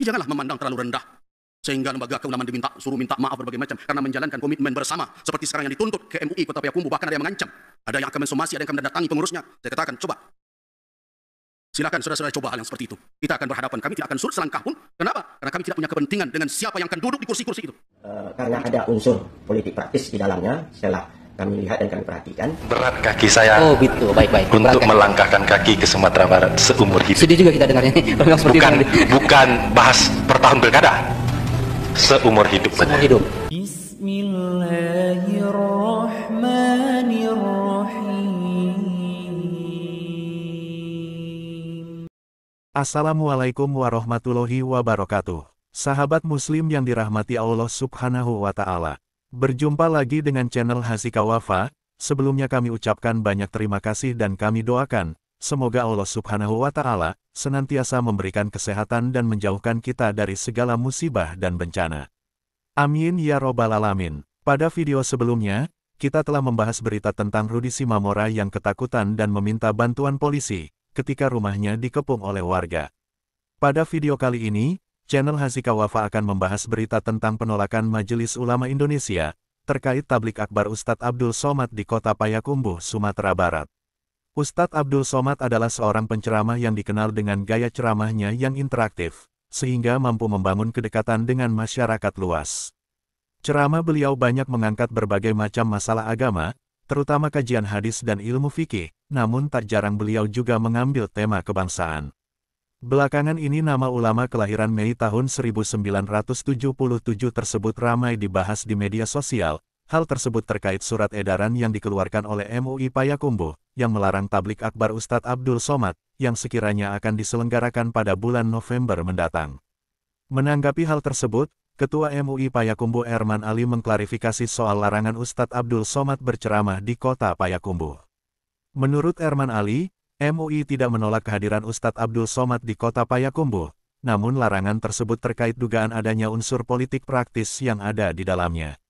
janganlah memandang terlalu rendah. Sehingga lembaga keulamaan suruh minta maaf berbagai macam karena menjalankan komitmen bersama. Seperti sekarang yang dituntut ke MUI Kota Payakumbuh, bahkan ada yang mengancam. Ada yang akan mensomasi, ada yang akan mendatangi pengurusnya. Saya katakan, coba. Silakan saudara-saudara coba hal yang seperti itu. Kita akan berhadapan, kami tidak akan surut selangkah pun. Kenapa? Karena kami tidak punya kepentingan dengan siapa yang akan duduk di kursi-kursi itu. Karena ada unsur politik praktis di dalamnya, setelah kami lihat dan kami perhatikan. Berat kaki saya. Oh gitu, baik-baik. Untuk melangkahkan kaki ke Sumatera Barat seumur hidup. Sedih juga kita dengarnya. Bukan bahas per tahun pilkada. Seumur hidup. Seumur hidup. Bismillahirrahmanirrahim. Assalamualaikum warahmatullahi wabarakatuh. Sahabat muslim yang dirahmati Allah subhanahu wa ta'ala. Berjumpa lagi dengan channel Hasika Wafa. Sebelumnya kami ucapkan banyak terima kasih dan kami doakan, semoga Allah subhanahu wa ta'ala senantiasa memberikan kesehatan dan menjauhkan kita dari segala musibah dan bencana. Amin ya robbal alamin. Pada video sebelumnya, kita telah membahas berita tentang Rudy Simamora yang ketakutan dan meminta bantuan polisi ketika rumahnya dikepung oleh warga. Pada video kali ini, channel Hasika Wafa akan membahas berita tentang penolakan Majelis Ulama Indonesia terkait tablik akbar Ustadz Abdul Somad di Kota Payakumbuh, Sumatera Barat. Ustadz Abdul Somad adalah seorang penceramah yang dikenal dengan gaya ceramahnya yang interaktif, sehingga mampu membangun kedekatan dengan masyarakat luas. Ceramah beliau banyak mengangkat berbagai macam masalah agama, terutama kajian hadis dan ilmu fikih, namun tak jarang beliau juga mengambil tema kebangsaan. Belakangan ini nama ulama kelahiran Mei tahun 1977 tersebut ramai dibahas di media sosial. Hal tersebut terkait surat edaran yang dikeluarkan oleh MUI Payakumbuh, yang melarang tablik akbar Ustadz Abdul Somad, yang sekiranya akan diselenggarakan pada bulan November mendatang. Menanggapi hal tersebut, Ketua MUI Payakumbuh Erman Ali mengklarifikasi soal larangan Ustadz Abdul Somad berceramah di Kota Payakumbuh. Menurut Erman Ali, MUI tidak menolak kehadiran Ustadz Abdul Somad di Kota Payakumbuh, namun larangan tersebut terkait dugaan adanya unsur politik praktis yang ada di dalamnya.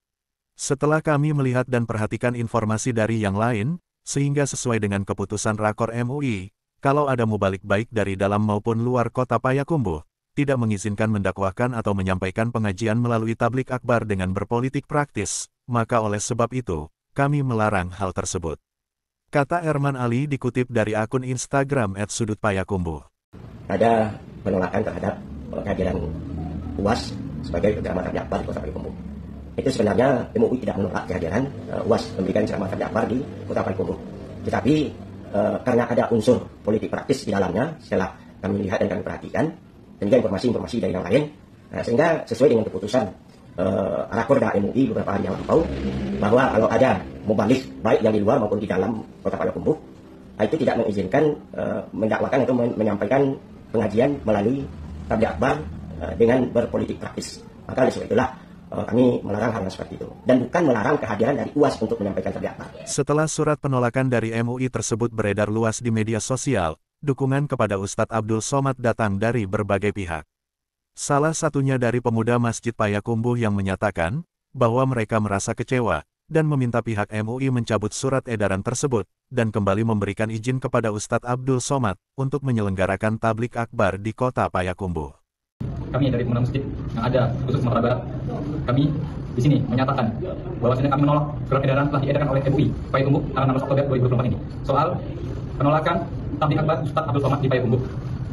Setelah kami melihat dan perhatikan informasi dari yang lain, sehingga sesuai dengan keputusan Rakor MUI, kalau ada mubalik baik dari dalam maupun luar Kota Payakumbuh, tidak mengizinkan mendakwahkan atau menyampaikan pengajian melalui tablik akbar dengan berpolitik praktis, maka oleh sebab itu, kami melarang hal tersebut. Kata Erman Ali dikutip dari akun Instagram @sudutpayakumbuh. Ada penolakan terhadap kehadiran UAS sebagai ceramah tablik akbar di Kota Payakumbuh. Itu sebenarnya MUI tidak menolak kehadiran UAS memberikan ceramah tablik akbar di Kota Payakumbuh. Tetapi karena ada unsur politik praktis di dalamnya, setelah kami lihat dan kami perhatikan, dan juga informasi-informasi dari yang lain, sehingga sesuai dengan keputusan Rakorda MUI beberapa hari yang lampau, bahwa kalau ada mubalik baik yang di luar maupun di dalam Kota Payakumbuh, itu tidak mengizinkan mendakwakan atau menyampaikan pengajian melalui tablik akbar dengan berpolitik praktis. Maka oleh sebab itulah kami melarang hal yang seperti itu, dan bukan melarang kehadiran dari UAS untuk menyampaikan tablik akbar. Setelah surat penolakan dari MUI tersebut beredar luas di media sosial, dukungan kepada Ustadz Abdul Somad datang dari berbagai pihak. Salah satunya dari pemuda Masjid Payakumbuh yang menyatakan bahwa mereka merasa kecewa dan meminta pihak MUI mencabut surat edaran tersebut dan kembali memberikan izin kepada Ustadz Abdul Somad untuk menyelenggarakan tablik akbar di Kota Payakumbuh. Kami dari pemuda masjid yang ada khusus Sumatera Barat, kami di sini menyatakan bahwasanya kami menolak surat edaran telah diedarkan oleh MUI Payakumbuh tanggal 16 Oktober 2024 ini soal penolakan tablik akbar Ustadz Abdul Somad di Payakumbuh.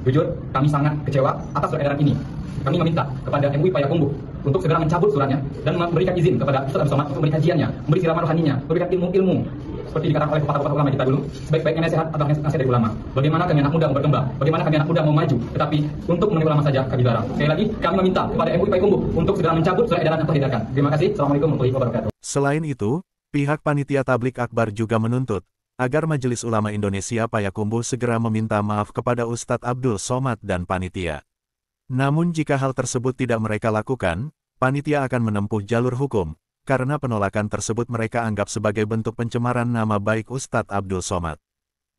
Jujur, kami sangat kecewa atas surat edaran ini. Kami meminta kepada MUI Payakumbuh untuk segera mencabut suratnya dan memberikan izin kepada Ustadz Abdul Somad untuk memberi kajiannya, memberi siraman rohaninya, memberikan ilmu-ilmu seperti dikatakan oleh pepatah-pepatah ulama kita dulu, sebaik-baiknya nasihat adalah nasihat dari ulama. Bagaimana kami anak muda mau berkembang, bagaimana kami anak muda mau maju, tetapi untuk memenuhi ulama saja kami larang. Sekali lagi, kami meminta kepada MUI Payakumbuh untuk segera mencabut surat edaran yang telah diedarkan. Terima kasih. Assalamualaikum warahmatullahi wabarakatuh. Selain itu, pihak panitia tablik akbar juga menuntut agar Majelis Ulama Indonesia Payakumbuh segera meminta maaf kepada Ustadz Abdul Somad dan panitia. Namun jika hal tersebut tidak mereka lakukan, panitia akan menempuh jalur hukum, karena penolakan tersebut mereka anggap sebagai bentuk pencemaran nama baik Ustadz Abdul Somad.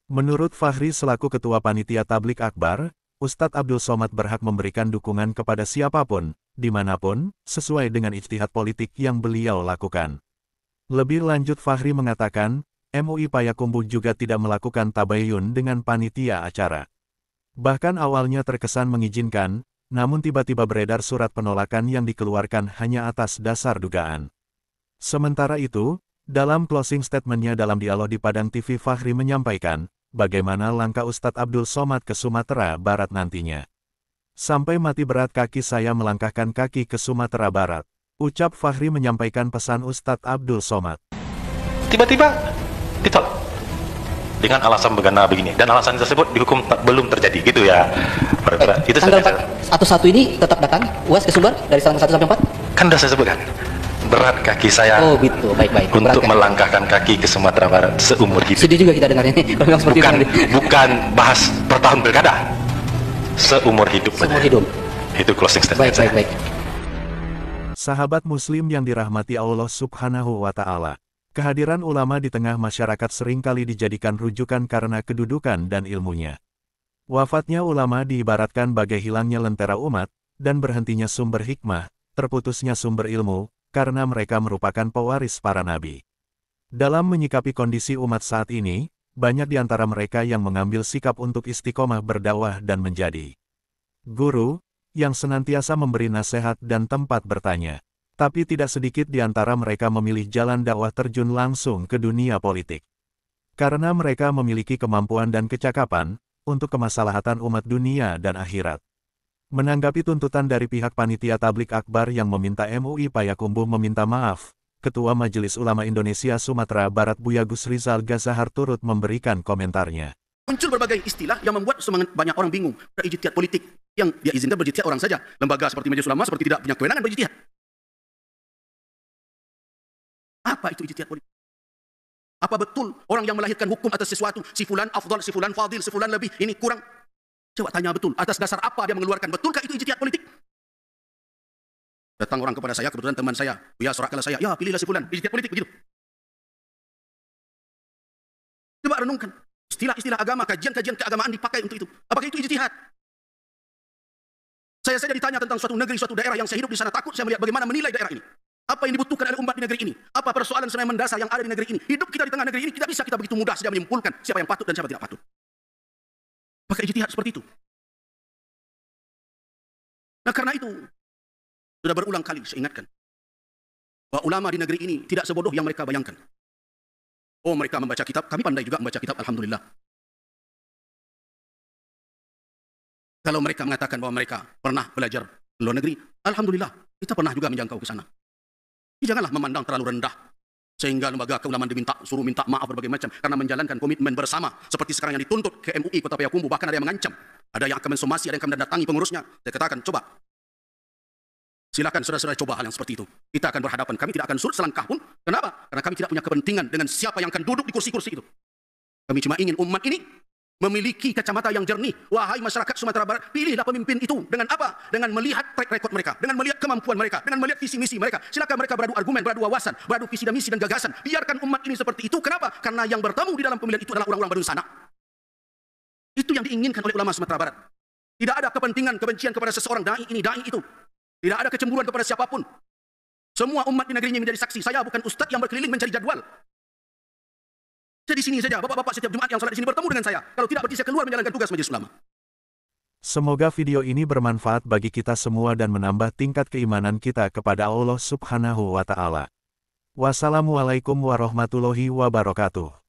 Menurut Fahri selaku Ketua Panitia Tablik Akbar, Ustadz Abdul Somad berhak memberikan dukungan kepada siapapun, dimanapun, sesuai dengan ijtihad politik yang beliau lakukan. Lebih lanjut Fahri mengatakan, MUI Payakumbuh juga tidak melakukan tabayun dengan panitia acara. Bahkan awalnya terkesan mengizinkan, namun tiba-tiba beredar surat penolakan yang dikeluarkan hanya atas dasar dugaan. Sementara itu, dalam closing statement-nya dalam dialog di Padang TV, Fachri menyampaikan, bagaimana langkah Ustadz Abdul Somad ke Sumatera Barat nantinya. Sampai mati berat kaki saya melangkahkan kaki ke Sumatera Barat, ucap Fachri menyampaikan pesan Ustadz Abdul Somad. Tiba-tiba ditolak dengan alasan begini, dan alasan tersebut dihukum belum terjadi, gitu ya. Itu tanggal 4 ini tetap datang UAS ke Sumber dari tanggal 1 sampai 4? Kan sudah saya sebutkan, berat kaki saya gitu, baik. untuk melangkahkan kaki ke Sumatera Barat seumur hidup. Sedih juga kita dengarnya kalau seperti bukan bahas per tahun pilkada, seumur hidup. Itu closing statement. Baik. Sahabat Muslim yang dirahmati Allah Subhanahu wa Ta'ala, kehadiran ulama di tengah masyarakat seringkali dijadikan rujukan karena kedudukan dan ilmunya. Wafatnya ulama diibaratkan bagai hilangnya lentera umat, dan berhentinya sumber hikmah, terputusnya sumber ilmu, karena mereka merupakan pewaris para nabi. Dalam menyikapi kondisi umat saat ini, banyak di antara mereka yang mengambil sikap untuk istiqomah berdakwah dan menjadi guru, yang senantiasa memberi nasihat dan tempat bertanya. Tapi tidak sedikit di antara mereka memilih jalan dakwah terjun langsung ke dunia politik. Karena mereka memiliki kemampuan dan kecakapan untuk kemaslahatan umat dunia dan akhirat. Menanggapi tuntutan dari pihak Panitia Tabligh Akbar yang meminta MUI Payakumbuh meminta maaf, Ketua Majelis Ulama Indonesia Sumatera Barat Buya Gus Rizal Gazahar turut memberikan komentarnya. Muncul berbagai istilah yang membuat semangat banyak orang bingung. Ada ijtihad politik yang dia izinkan berjihad orang saja. Lembaga seperti Majelis Ulama seperti tidak punya kewenangan berjihad. Apa itu ijtihad politik? Apa betul orang yang melahirkan hukum atas sesuatu, si fulan afdal, si fulan fadil, si fulan lebih, ini kurang? Coba tanya betul, atas dasar apa dia mengeluarkan? Betulkah itu ijtihad politik? Datang orang kepada saya, kebetulan teman saya, ya soraklah saya, ya pilihlah si fulan, ijtihad politik begitu. Coba renungkan, istilah-istilah agama, kajian-kajian keagamaan dipakai untuk itu. Apakah itu ijtihad? Saya saja ditanya tentang suatu negeri, suatu daerah yang saya hidup di sana, takut saya melihat bagaimana menilai daerah ini. Apa yang dibutuhkan oleh umat di negeri ini? Apa persoalan sebenarnya mendasar yang ada di negeri ini? Hidup kita di tengah negeri ini, tidak bisa kita begitu mudah saja menyimpulkan siapa yang patut dan siapa tidak patut. Pakai ijtihad seperti itu. Nah karena itu, sudah berulang kali saya ingatkan, bahwa ulama di negeri ini tidak sebodoh yang mereka bayangkan. Oh mereka membaca kitab, kami pandai juga membaca kitab, alhamdulillah. Kalau mereka mengatakan bahwa mereka pernah belajar di luar negeri, alhamdulillah, kita pernah juga menjangkau ke sana. Janganlah memandang terlalu rendah, sehingga lembaga keulamaan suruh minta maaf berbagai macam, karena menjalankan komitmen bersama, seperti sekarang yang dituntut ke MUI Kota Payakumbuh, bahkan ada yang mengancam, ada yang akan mensomasi, ada yang akan mendatangi pengurusnya. Saya katakan, coba, silakan saudara-saudara coba hal yang seperti itu. Kita akan berhadapan, kami tidak akan surut selangkah pun. Kenapa? Karena kami tidak punya kepentingan dengan siapa yang akan duduk di kursi-kursi itu. Kami cuma ingin umat ini memiliki kacamata yang jernih. Wahai masyarakat Sumatera Barat, pilihlah pemimpin itu. Dengan apa? Dengan melihat track record mereka, dengan melihat kemampuan mereka, dengan melihat visi misi mereka. Silakan mereka beradu argumen, beradu wawasan, beradu visi dan misi dan gagasan. Biarkan umat ini seperti itu. Kenapa? Karena yang bertemu di dalam pemilihan itu adalah orang-orang baru sana. Itu yang diinginkan oleh ulama Sumatera Barat. Tidak ada kepentingan, kebencian kepada seseorang, dai ini, dai itu. Tidak ada kecemburuan kepada siapapun. Semua umat di negeri ini menjadi saksi. Saya bukan ustadz yang berkeliling mencari jadwal. Saya di sini saja, bapak-bapak setiap Jumat yang sholat di sini bertemu dengan saya. Kalau tidak berarti saya keluar menjalankan tugas majelis ulama. Semoga video ini bermanfaat bagi kita semua dan menambah tingkat keimanan kita kepada Allah Subhanahu wa Ta'ala. Wassalamualaikum warahmatullahi wabarakatuh.